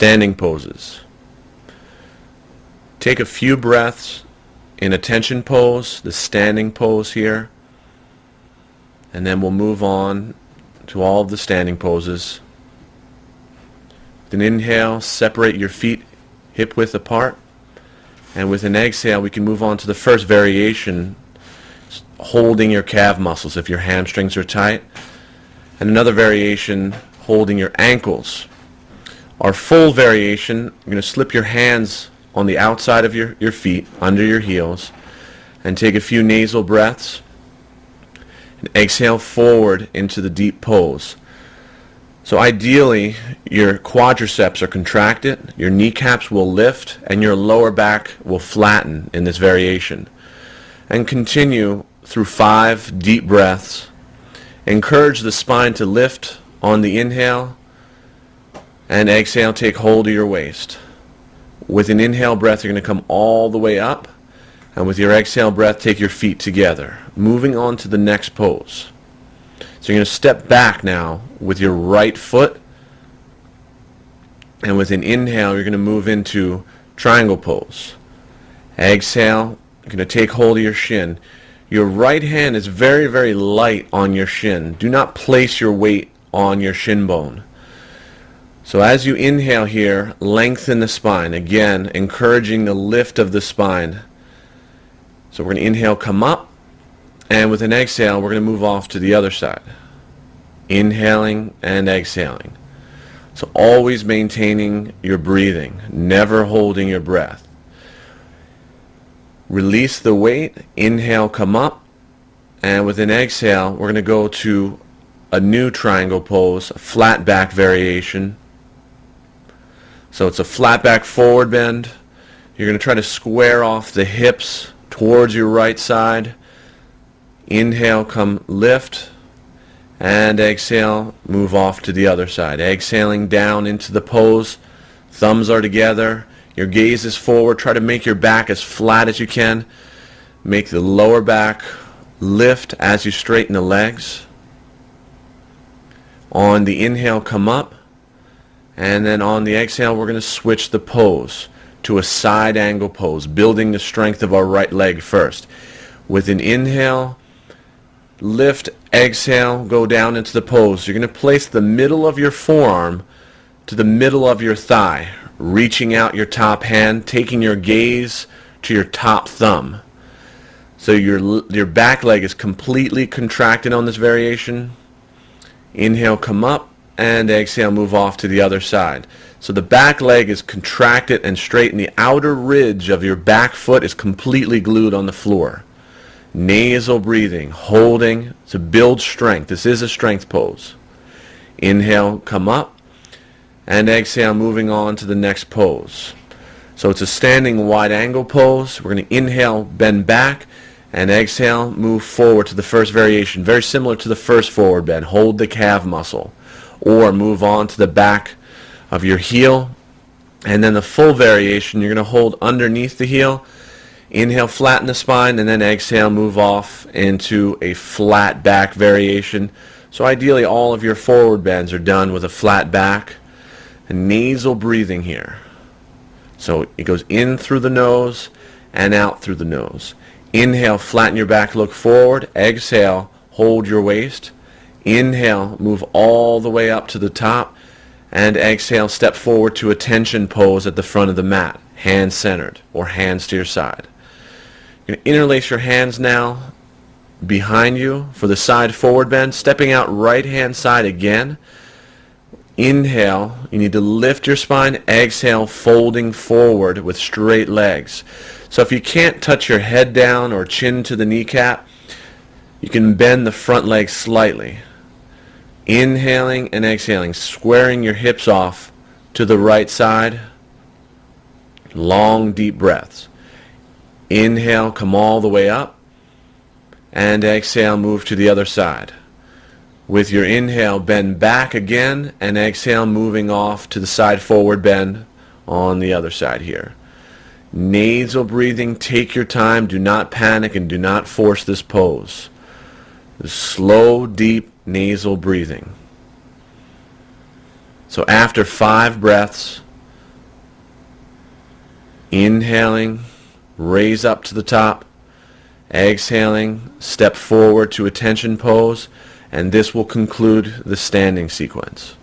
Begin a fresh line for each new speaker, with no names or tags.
standing poses. Take a few breaths in attention pose, the standing pose here, and then we'll move on to all of the standing poses. With an inhale, separate your feet hip width apart, and with an exhale we can move on to the first variation, holding your calf muscles if your hamstrings are tight, and another variation holding your ankles. Our full variation, you're going to slip your hands on the outside of your feet, under your heels, and take a few nasal breaths, and exhale forward into the deep pose. So ideally, your quadriceps are contracted, your kneecaps will lift, and your lower back will flatten in this variation. And continue through 5 deep breaths. Encourage the spine to lift on the inhale, and exhale, take hold of your waist. With an inhale breath, you're going to come all the way up, and with your exhale breath, take your feet together. Moving on to the next pose. So you're going to step back now with your right foot, and with an inhale, you're going to move into triangle pose. Exhale, you're going to take hold of your shin. Your right hand is very, very light on your shin. Do not place your weight on your shin bone. So as you inhale here, lengthen the spine. Again, encouraging the lift of the spine. So we're going to inhale, come up, and with an exhale, we're going to move off to the other side. Inhaling and exhaling. So always maintaining your breathing, never holding your breath. Release the weight, inhale, come up, and with an exhale, we're going to go to a new triangle pose, a flat back variation. So it's a flat back forward bend. You're going to try to square off the hips towards your right side. Inhale, come lift, and exhale, move off to the other side. Exhaling down into the pose. Thumbs are together. Your gaze is forward. Try to make your back as flat as you can. Make the lower back lift as you straighten the legs. On the inhale, come up. And then on the exhale, we're going to switch the pose to a side angle pose, building the strength of our right leg first. With an inhale, lift, exhale, go down into the pose. You're going to place the middle of your forearm to the middle of your thigh, reaching out your top hand, taking your gaze to your top thumb. So your back leg is completely contracted on this variation. Inhale, come up, and exhale, move off to the other side. So the back leg is contracted and straight, and the outer ridge of your back foot is completely glued on the floor. Nasal breathing, holding to build strength. This is a strength pose. Inhale, come up, and exhale, moving on to the next pose. So it's a standing wide angle pose. We're going to inhale, bend back, and exhale, move forward to the first variation. Very similar to the first forward bend. Hold the calf muscle, or move on to the back of your heel. And then the full variation, you're going to hold underneath the heel. Inhale, flatten the spine, and then exhale, move off into a flat back variation. So ideally, all of your forward bends are done with a flat back. And nasal breathing here. So it goes in through the nose and out through the nose. Inhale, flatten your back, look forward. Exhale, hold your waist. Inhale, move all the way up to the top. And exhale, step forward to a tension pose at the front of the mat. Hands centered, or hands to your side. You're going to interlace your hands now behind you for the side forward bend. Stepping out right hand side again. Inhale, you need to lift your spine. Exhale, folding forward with straight legs. So if you can't touch your head down or chin to the kneecap, you can bend the front leg slightly. Inhaling and exhaling, squaring your hips off to the right side. Long, deep breaths. Inhale, come all the way up. And exhale, move to the other side. With your inhale, bend back again, and exhale, moving off to the side forward bend on the other side here. Nasal breathing, take your time, do not panic, and do not force this pose. Slow, deep nasal breathing. So after 5 breaths, Inhaling, raise up to the top. Exhaling, step forward to attention pose, and this will conclude the standing sequence.